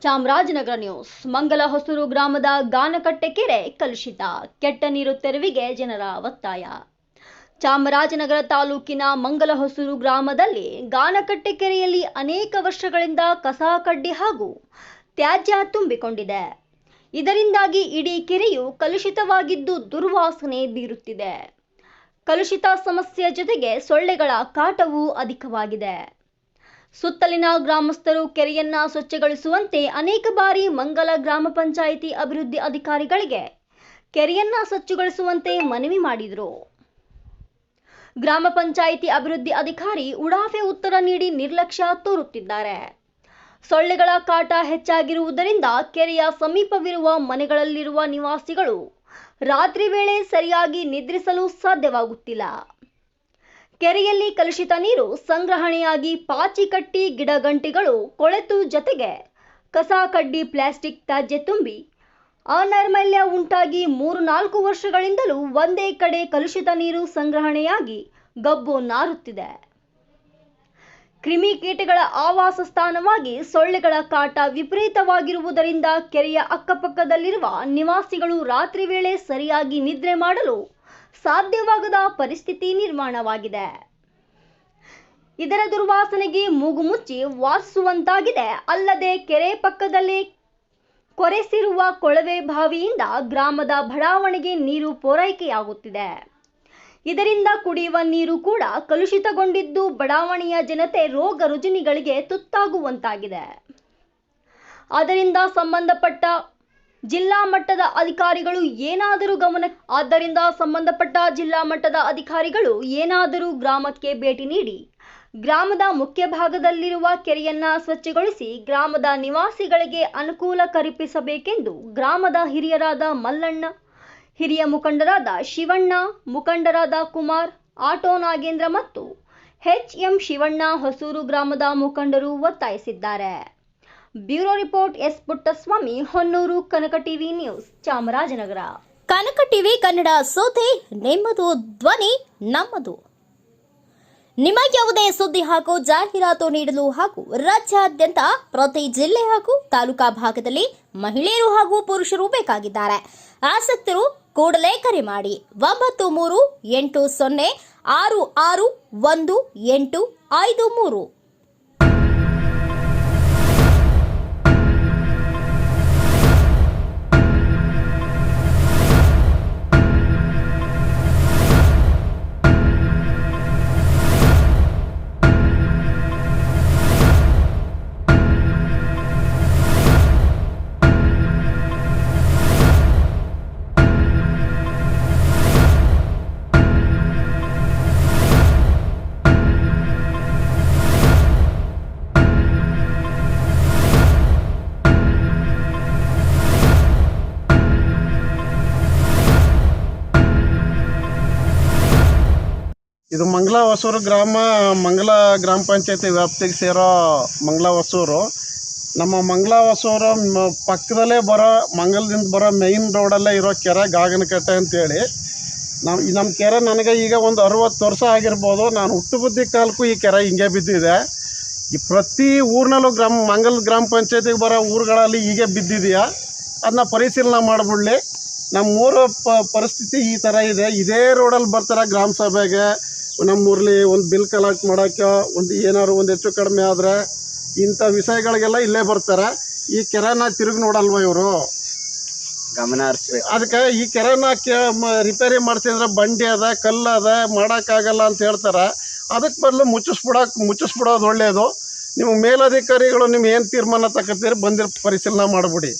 Chamarajanagar news. ಮಂಗಲ ಹೊಸೂರು ಗ್ರಾಮದ ಗಾನಕಟ್ಟೆ ಕೆರೆ ಕಲುಷಿತ, ಕೆಟ್ಟ ನೀರು ತೆರವಿಗೆ ಜನರ ಒತ್ತಾಯ. ಚಾಮರಾಜನಗರ ತಾಲೂಕಿನ ಮಂಗಲ ಹೊಸೂರು ಗ್ರಾಮದಲ್ಲಿ ಗಾನಕಟ್ಟೆ ಕೆರೆಯಲ್ಲಿ ಅನೇಕ ವರ್ಷಗಳಿಂದ ಕಸ ಕಡ್ಡಿ ಹಾಗೂ ತ್ಯಾಜ್ಯ ತುಂಬಿಕೊಂಡಿದೆ. ಇದರಿಂದಾಗಿ ಇಡೀ ಕೆರೆಯು ಕಲುಷಿತವಾಗಿದ್ದು ದುರ್ವಾಸನೆ ಬೀರುತ್ತಿದೆ. ಕಲುಷಿತ ಸಮಸ್ಯೆ ಜೊತೆಗೆ ಸೊಳ್ಳೆಗಳ ಕಾಟವೂ ಅಧಿಕವಾಗಿದೆ. ಸುತ್ತಲಿನ ಗ್ರಾಮಸ್ಥರು ಕೆರೆಯನ್ನ ಸ್ವಚ್ಛಗೊಳಿಸುವಂತೆ ಅನೇಕ ಬಾರಿ ಮಂಗಲ ಗ್ರಾಮ ಪಂಚಾಯಿತಿ ಅಭಿವೃದ್ಧಿ ಅಧಿಕಾರಿಗಳಿಗೆ ಕೆರೆಯನ್ನ ಸ್ವಚ್ಛಗೊಳಿಸುವಂತೆ ಮನವಿ ಮಾಡಿದರು. ಗ್ರಾಮ ಪಂಚಾಯಿತಿ ಅಭಿವೃದ್ಧಿ ಅಧಿಕಾರಿ ಉಡಾಫೆ ಉತ್ತರ ನೀಡಿ ನಿರ್ಲಕ್ಷ್ಯ ತೋರುತ್ತಿದ್ದಾರೆ. ಸೊಳ್ಳೆಗಳ ಕಾಟ ಹೆಚ್ಚಾಗಿರುವುದರಿಂದ ಕೆರೆಯ ಸಮೀಪವಿರುವ ಮನೆಗಳಲ್ಲಿರುವ ನಿವಾಸಿಗಳು ರಾತ್ರಿ ವೇಳೆ ಸರಿಯಾಗಿ ನಿದ್ರಿಸಲು ಸಾಧ್ಯವಾಗುತ್ತಿಲ್ಲ. ಕೆರೆಯಲ್ಲಿ ಕಲುಷಿತ ನೀರು ಸಂಗ್ರಹಣೆಯಾಗಿ ಪಾಚಿ ಕಟ್ಟಿ ಗಿಡಗಂಟಿಗಳು ಕೊಳೆತು ಜೊತೆಗೆ ಕಸ ಕಡ್ಡಿ ಪ್ಲಾಸ್ಟಿಕ್ ತ್ಯಾಜ್ಯ ತುಂಬಿ ಅನೈರ್ಮಲ್ಯ ಉಂಟಾಗಿ 3-4 ವರ್ಷಗಳಿಂದಲೂ ಒಂದೇ ಕಡೆ ಕಲುಷಿತ ನೀರು ಸಂಗ್ರಹಣೆಯಾಗಿ ಗಬ್ಬು ನಾರುತ್ತಿದೆ. ಕ್ರಿಮಿಕೀಟಗಳ ಆವಾಸ ಸ್ಥಾನವಾಗಿ ಸೊಳ್ಳೆಗಳ ಕಾಟ ವಿಪರೀತವಾಗಿರುವುದರಿಂದ ಕೆರೆಯ ಅಕ್ಕಪಕ್ಕದಲ್ಲಿರುವ ನಿವಾಸಿಗಳು ರಾತ್ರಿ ವೇಳೆ ಸರಿಯಾಗಿ ನಿದ್ರೆ ಮಾಡಲು ಸಾಧ್ಯವಾಗದ ಪರಿಸ್ಥಿತಿ ನಿರ್ಮಾಣವಾಗಿದೆ. ಇದರ ದುರ್ವಾಸನೆಗೆ ಮೂಗು ಮುಚ್ಚಿ ವಾಸಿಸುವಂತಾಗಿದೆ. ಅಲ್ಲದೆ ಕೆರೆ ಪಕ್ಕದಲ್ಲೇ ಕೊರೆಸಿರುವ ಕೊಳವೆ ಬಾವಿಯಿಂದ ಗ್ರಾಮದ ಬಡಾವಣೆಗೆ ನೀರು ಪೂರೈಕೆಯಾಗುತ್ತಿದೆ. ಇದರಿಂದ ಕುಡಿಯುವ ನೀರು ಕೂಡ ಕಲುಷಿತಗೊಂಡಿದ್ದು ಬಡಾವಣೆಯ ಜನತೆ ರೋಗ ರುಜಿನಗಳಿಗೆ ತುತ್ತಾಗುವಂತಾಗಿದೆ. ಆದ್ದರಿಂದ ಸಂಬಂಧಪಟ್ಟ ಜಿಲ್ಲಾ ಮಟ್ಟದ ಅಧಿಕಾರಿಗಳು ಏನಾದರೂ ಗ್ರಾಮಕ್ಕೆ ಭೇಟಿ ನೀಡಿ ಗ್ರಾಮದ ಮುಖ್ಯ ಭಾಗದಲ್ಲಿರುವ ಕೆರೆಯನ್ನ ಸ್ವಚ್ಛಗೊಳಿಸಿ ಗ್ರಾಮದ ನಿವಾಸಿಗಳಿಗೆ ಅನುಕೂಲ ಕಲ್ಪಿಸಬೇಕೆಂದು ಗ್ರಾಮದ ಹಿರಿಯರಾದ ಮಲ್ಲಣ್ಣ, ಹಿರಿಯ ಮುಖಂಡರಾದ ಶಿವಣ್ಣ, ಮುಖಂಡರಾದ ಕುಮಾರ್, ಆಟೋ ನಾಗೇಂದ್ರ ಮತ್ತು ಎಂ ಶಿವಣ್ಣ ಹೊಸೂರು ಗ್ರಾಮದ ಮುಖಂಡರು ಒತ್ತಾಯಿಸಿದ್ದಾರೆ. Bureau report S Puttaswamy, Honnur, Kanaka TV news, Chamarajanagar. Kanaka TV Kannada ಸೋತೆ ನಿಮ್ಮದು, ಧ್ವನಿ ನಮ್ಮದು. ನಿಮ್ಮ ಯಾವುದೇ ಸುದ್ದಿ ಹಾಗೂ ಜಾಹೀರಾತು ನೀಡಲು ಹಾಗೂ ರಾಜ್ಯಾದ್ಯಂತ ಪ್ರತಿ ಜಿಲ್ಲೆ ಹಾಗೂ ತಾಲೂಕಾ ಭಾಗದಲ್ಲಿ ಮಹಿಳೆಯರು ಹಾಗೂ ಪುರುಷರು ಬೇಕಾಗಿದ್ದಾರೆ. ಆಸಕ್ತರು ಕೂಡಲೇ ಕರೆ ಮಾಡಿ 9380661853. ಇದು ಮಂಗಲ ಹೊಸೂರು ಗ್ರಾಮ, ಮಂಗಲ ಗ್ರಾಮ ಪಂಚಾಯತಿ ವ್ಯಾಪ್ತಿಗೆ ಸೇರೋ ಮಂಗಲ ಹೊಸೂರು. ನಮ್ಮ ಮಂಗಲ ಹೊಸೂರು ಪಕ್ಕದಲ್ಲೇ ಬರೋ ಮಂಗಲದಿಂದ ಬರೋ ಮೇಯ್ನ್ ರೋಡಲ್ಲೇ ಇರೋ ಕೆರೆ ಗಾಗನಕಟ್ಟೆ ಅಂತೇಳಿ. ನಮ್ಮ ಕೆರೆ ನನಗೆ ಈಗ ಒಂದು 60 ವರ್ಷ ಆಗಿರ್ಬೋದು. ನಾನು ಹುಟ್ಟು ಬುದ್ಧಿ ಕಾಲಕ್ಕೂ ಈ ಕೆರೆ ಹಿಂಗೆ ಬಿದ್ದಿದೆ. ಈ ಪ್ರತಿ ಊರಿನಲ್ಲೂ ಮಂಗಲ ಗ್ರಾಮ ಪಂಚಾಯತಿಗೆ ಬರೋ ಊರುಗಳಲ್ಲಿ ಹೀಗೆ ಬಿದ್ದಿದೆಯಾ, ಅದನ್ನ ಪರಿಶೀಲನೆ ಮಾಡಿಬಿಡ್ಲಿ. ನಮ್ಮೂರ ಪರಿಸ್ಥಿತಿ ಈ ಥರ ಇದೆ. ಇದೇ ರೋಡಲ್ಲಿ ಬರ್ತಾರೆ ಗ್ರಾಮ ಸಭೆಗೆ, ನಮ್ಮೂರಲ್ಲಿ ಒಂದು ಬಿಲ್ ಕಲೆಕ್ಟ್ ಮಾಡೋಕ್ಕೆ, ಏನಾದ್ರು ಒಂದು ಹೆಚ್ಚು ಕಡಿಮೆ ಆದರೆ ಇಂಥ ವಿಷಯಗಳಿಗೆಲ್ಲ ಇಲ್ಲೇ ಬರ್ತಾರೆ. ಈ ಕೆರೆನ ತಿರುಗಿ ನೋಡಲ್ವ ಇವರು? ಗಮನ ಹರಿಸ್ಬೇಕು. ಅದಕ್ಕೆ ಈ ಕೆರೆನ ರಿಪೇರಿ ಮಾಡಿಸಿದ್ರೆ ಬಂಡಿ ಅದ, ಕಲ್ಲು ಅದ, ಮಾಡೋಕ್ಕಾಗಲ್ಲ ಅಂತ ಹೇಳ್ತಾರೆ. ಅದಕ್ಕೆ ಬದಲು ಮುಚ್ಚಿಸ್ಬಿಡೋದು ಒಳ್ಳೆಯದು. ನೀವು ಮೇಲಧಿಕಾರಿಗಳು ನೀವು ಏನು ತೀರ್ಮಾನ ತಗೋತೀರಿ ಬಂದಿರೋ ಪರಿಶೀಲನೆ ಮಾಡಿಬಿಡಿ.